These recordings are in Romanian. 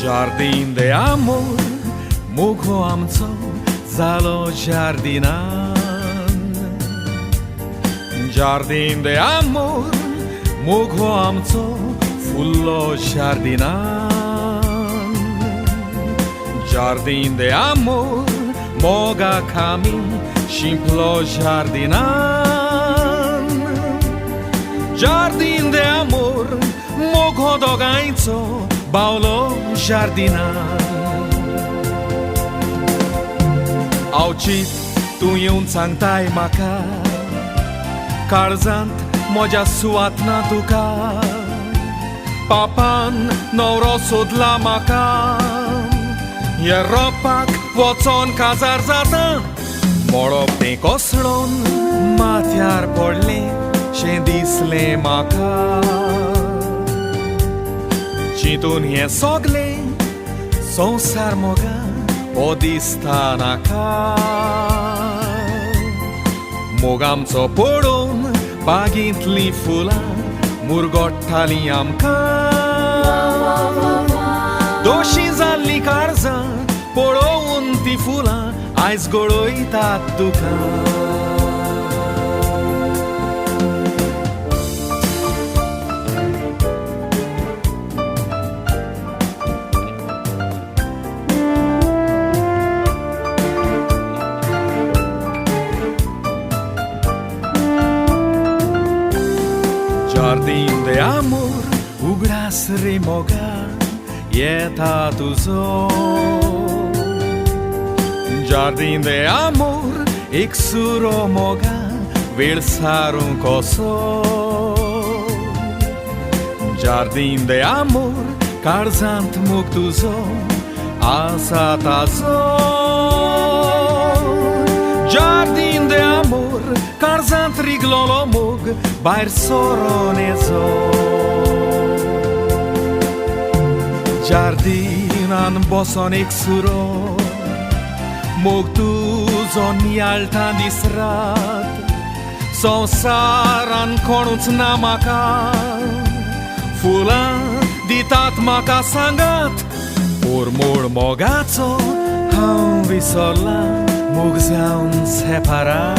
Jardim de amor, mógł amco zalo jardinan. Jardim de amor, mógł amco fullo jardinan. Jardim de amor, moga kami simplo jardinan. Jardim de amor, mógł dogańco Paulo jardinan. Aucit tu un cangtai maka Karzant moja suatna tuka Papan norosu dla maka Jeropak vocon kazarzata Moropni koslon matiar porle Shendisle maka Citun je sogle Sonsar moga Odistanaka Mogam co poron Bagintli fula Murgottali amka Doshizalli karza Poro unti fula Ais goroi tatuka Jardim de amor, ugras rimoga, ieta tuzo. Jardim de amor, iksuro moga, versarum koso. Jardim de amor, karzant muktuzo, asatazo. Jardim de amor, karzant riglolomog, bair soronezo. Jardinan boson iksuro, mogtuzon yaltan disrat, sonsaran konuts namaka, fulan ditat maka sangat, urmur mogaco, han visola, mogzaun separar.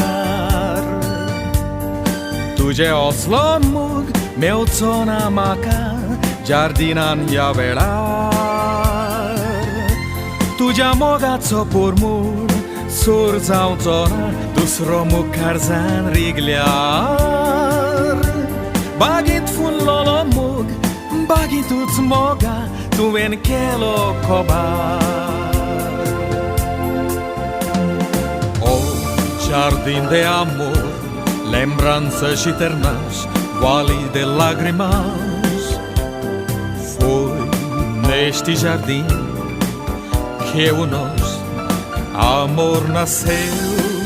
Tudzie oslo mógł, miał co namaka, jardinan javelar. Tudzia moga co por mur, surzał zona, dusro mógł karzan rigliar. Bagit fullolo mógł, bagit uc moga, tu ven kelo kobar. Oh, jardim de amor, lembranças eternas, vale de lágrimas. Foi neste jardim que o nosso amor nasceu.